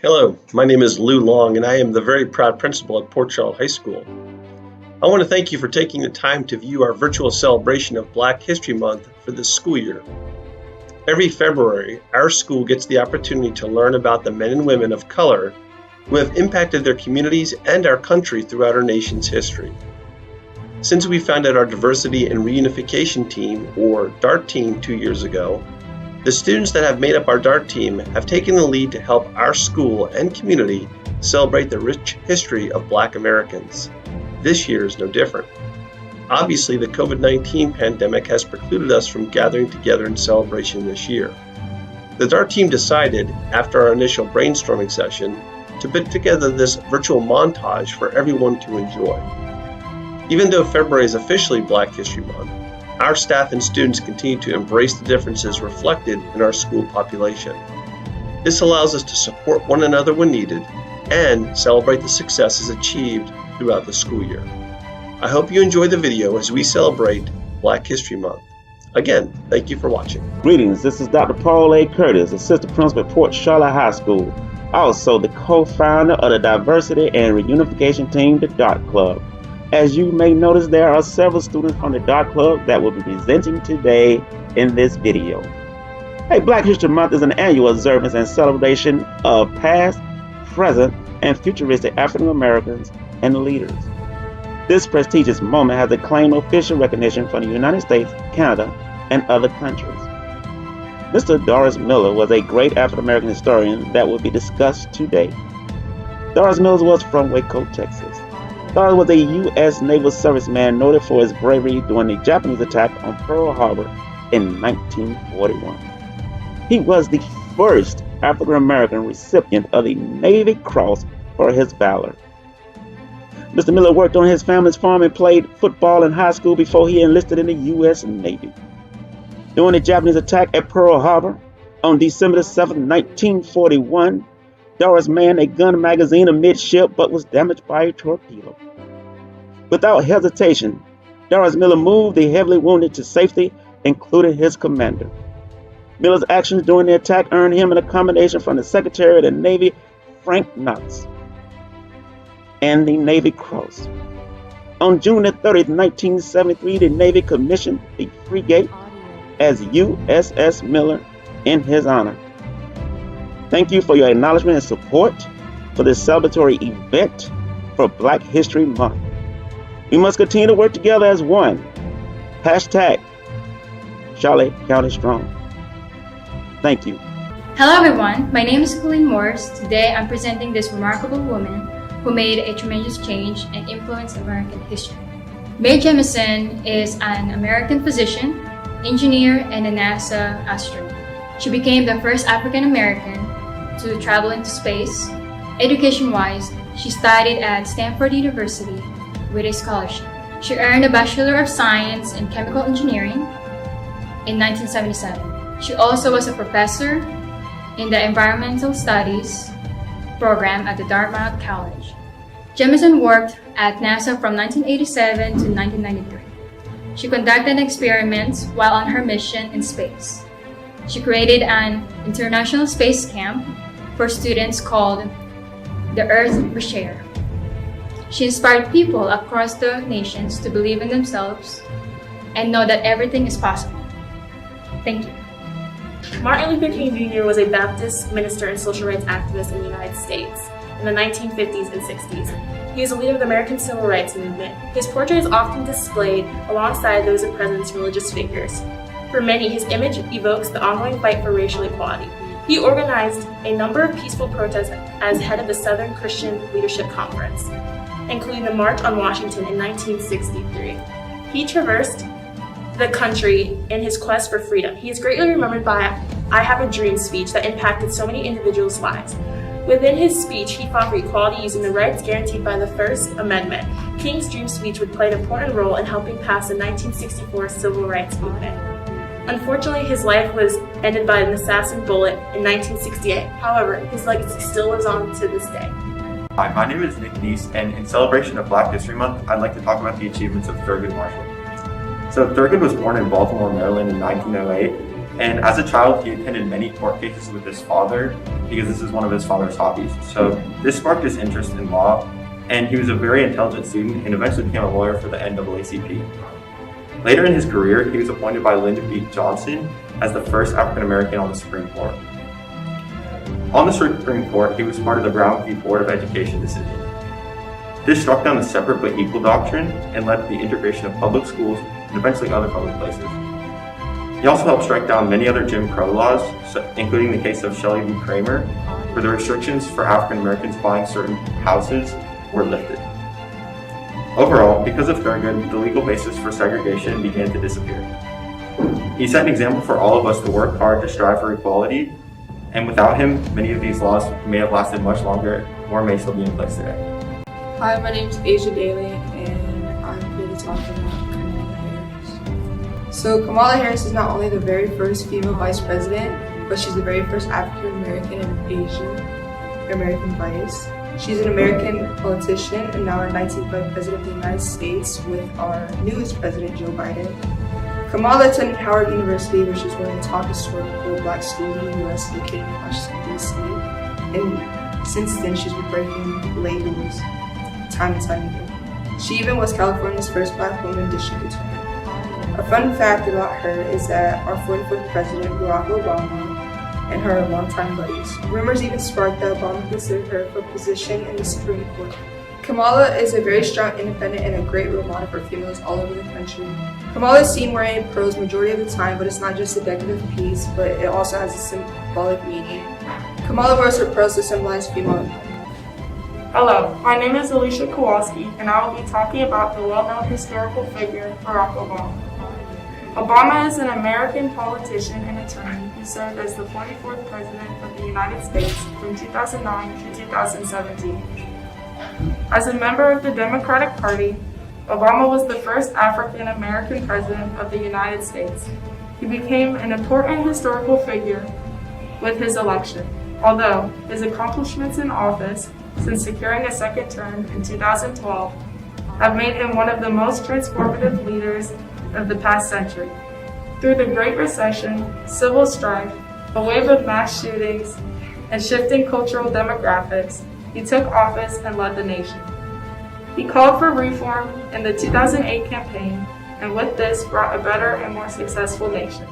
Hello, my name is Lou Long and I am the very proud principal at Port Charlotte High School. I want to thank you for taking the time to view our virtual celebration of Black History Month for this school year. Every February, our school gets the opportunity to learn about the men and women of color who have impacted their communities and our country throughout our nation's history. Since we founded our Diversity and Reunification Team, or DART team, 2 years ago, the students that have made up our DART team have taken the lead to help our school and community celebrate the rich history of Black Americans. This year is no different. Obviously, the COVID-19 pandemic has precluded us from gathering together in celebration this year. The DART team decided, after our initial brainstorming session, to put together this virtual montage for everyone to enjoy. Even though February is officially Black History Month, our staff and students continue to embrace the differences reflected in our school population. This allows us to support one another when needed and celebrate the successes achieved throughout the school year. I hope you enjoy the video as we celebrate Black History Month. Again, thank you for watching. Greetings, this is Dr. Paul A. Curtis, Assistant Principal at Port Charlotte High School, also the co-founder of the Diversity and Reunification Team, the DART Club. As you may notice, there are several students from the DART Club that will be presenting today in this video. Hey, Black History Month is an annual observance and celebration of past, present, and futuristic African Americans and leaders. This prestigious moment has acclaimed official recognition from the United States, Canada, and other countries. Mr. Doris Miller was a great African American historian that will be discussed today. Doris Miller was from Waco, Texas. Doris was a U.S. Naval serviceman noted for his bravery during the Japanese attack on Pearl Harbor in 1941. He was the first African American recipient of the Navy Cross for his valor. Mr. Miller worked on his family's farm and played football in high school before he enlisted in the U.S. Navy. During the Japanese attack at Pearl Harbor on December 7, 1941, Doris manned a gun magazine amidship but was damaged by a torpedo. Without hesitation, Doris Miller moved the heavily wounded to safety, including his commander. Miller's actions during the attack earned him an accommodation from the Secretary of the Navy, Frank Knox, and the Navy Cross. On June 30, 1973, the Navy commissioned the frigate as USS Miller in his honor. Thank you for your acknowledgement and support for this celebratory event for Black History Month. We must continue to work together as one. Hashtag Charlotte County Strong. Thank you. Hello everyone, my name is Colleen Morse. Today I'm presenting this remarkable woman who made a tremendous change and influenced American history. Mae Jemison is an American physician, engineer, and a NASA astronaut. She became the first African American to travel into space. Education-wise, she studied at Stanford University with a scholarship. She earned a Bachelor of Science in Chemical Engineering in 1977. She also was a professor in the Environmental Studies program at the Dartmouth College. Jemison worked at NASA from 1987 to 1993. She conducted experiments while on her mission in space. She created an international space camp for students called the Earth Reshare. She inspired people across the nations to believe in themselves and know that everything is possible. Thank you. Martin Luther King Jr. was a Baptist minister and social rights activist in the United States in the 1950s and 60s. He was a leader of the American Civil Rights Movement. His portrait is often displayed alongside those of presidents and religious figures. For many, his image evokes the ongoing fight for racial equality. He organized a number of peaceful protests as head of the Southern Christian Leadership Conference, including the March on Washington in 1963. He traversed the country in his quest for freedom. He is greatly remembered by I Have a Dream speech that impacted so many individuals' lives. Within his speech, he fought for equality using the rights guaranteed by the First Amendment. King's Dream speech would play an important role in helping pass the 1964 Civil Rights Movement. Unfortunately, his life was ended by an assassin bullet in 1968. However, his legacy still lives on to this day. Hi, my name is Nease, and in celebration of Black History Month, I'd like to talk about the achievements of Thurgood Marshall. So Thurgood was born in Baltimore, Maryland in 1908. And as a child, he attended many court cases with his father because this is one of his father's hobbies. So this sparked his interest in law, and he was a very intelligent student and eventually became a lawyer for the NAACP. Later in his career, he was appointed by Lyndon B. Johnson as the first African American on the Supreme Court. On the Supreme Court, he was part of the Brown v. Board of Education decision. This struck down the separate but equal doctrine and led to the integration of public schools and eventually other public places. He also helped strike down many other Jim Crow laws, including the case of Shelley v. Kramer, where the restrictions for African Americans buying certain houses were lifted. Overall, because of Thurgood, the legal basis for segregation began to disappear. He set an example for all of us to work hard to strive for equality, and without him, many of these laws may have lasted much longer or may still be in place today. Hi, my name is Azyah Dailey, and I'm here to talk about Kamala Harris. So Kamala Harris is not only the very first female vice president, but she's the very first African American and Asian American vice. She's an American politician and now our 19th Vice President of the United States with our newest president, Joe Biden. Kamala attended Howard University, where she was one of the top historical black schools in the U.S. located in Washington, D.C. And since then, she's been breaking labels time and time again. She even was California's first black woman district attorney. A fun fact about her is that our 44th president, Barack Obama, and her are longtime buddies. Rumors even sparked that Obama considered her for a position in the Supreme Court. Kamala is a very strong independent and a great role model for females all over the country. Kamala is seen wearing pearls majority of the time, but it's not just a decorative piece, but it also has a symbolic meaning. Kamala wears her pearls to symbolize female empowerment. Hello, my name is Alicia Kowalski, and I will be talking about the well-known historical figure, Barack Obama. Obama is an American politician and attorney who served as the 44th President of the United States from 2009 to 2017. As a member of the Democratic Party, Obama was the first African American President of the United States. He became an important historical figure with his election, although his accomplishments in office since securing a second term in 2012 have made him one of the most transformative leaders of the past century. Through the Great Recession, civil strife, a wave of mass shootings, and shifting cultural demographics, he took office and led the nation. He called for reform in the 2008 campaign, and with this brought a better and more successful nation.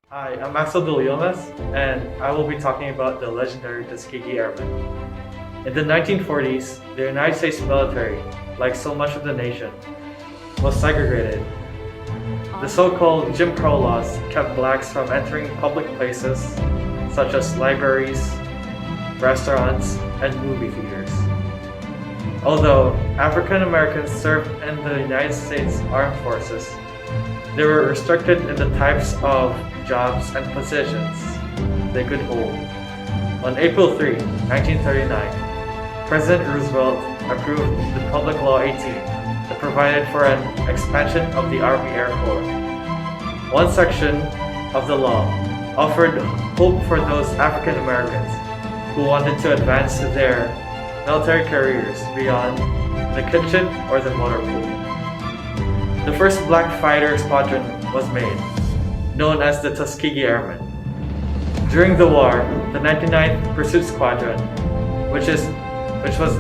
Hi, I'm Axel Dillomes, and I will be talking about the legendary Tuskegee Airmen. In the 1940s, the United States military, like so much of the nation, was segregated. The so-called Jim Crow laws kept blacks from entering public places such as libraries, restaurants, and movie theaters. Although African Americans served in the United States Armed Forces, they were restricted in the types of jobs and positions they could hold. On April 3, 1939, President Roosevelt approved the Public Law 18 that provided for an expansion of the Army Air Corps. One section of the law offered hope for those African Americans who wanted to advance their military careers beyond the kitchen or the motor pool. The first black fighter squadron was made, known as the Tuskegee Airmen. During the war, the 99th Pursuit Squadron, which was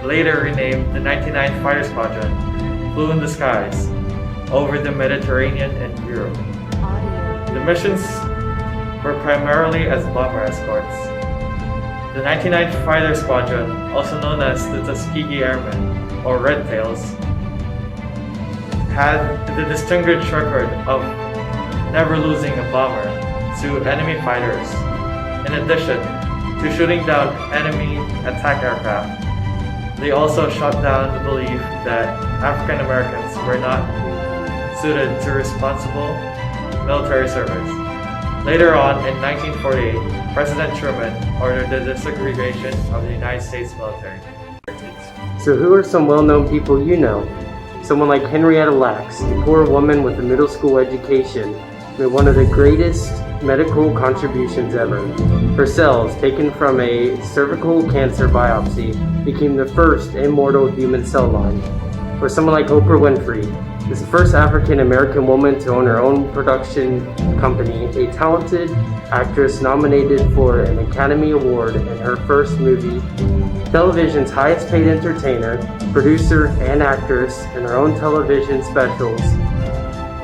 later renamed the 99th Fighter Squadron, flew in the skies over the Mediterranean and Europe. The missions were primarily as bomber escorts. The 99th Fighter Squadron, also known as the Tuskegee Airmen, or Red Tails, had the distinguished record of never losing a bomber to enemy fighters, in addition to shooting down enemy attack aircraft. They also shot down the belief that African Americans were not suited to responsible military service. Later on, in 1948, President Truman ordered the desegregation of the United States military. So who are some well-known people you know? Someone like Henrietta Lacks, a poor woman with a middle school education, made one of the greatest medical contributions ever. Her cells, taken from a cervical cancer biopsy, became the first immortal human cell line. Or someone like Oprah Winfrey is the first African American woman to own her own production company, a talented actress nominated for an Academy Award in her first movie, television's highest paid entertainer, producer, and actress in her own television specials.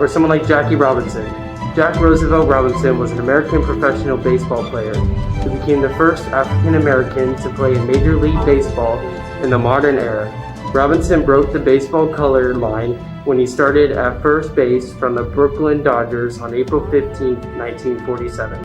Or someone like Jackie Robinson. Jack Roosevelt Robinson was an American professional baseball player who became the first African American to play in Major League Baseball in the modern era. Robinson broke the baseball color line when he started at first base from the Brooklyn Dodgers on April 15, 1947.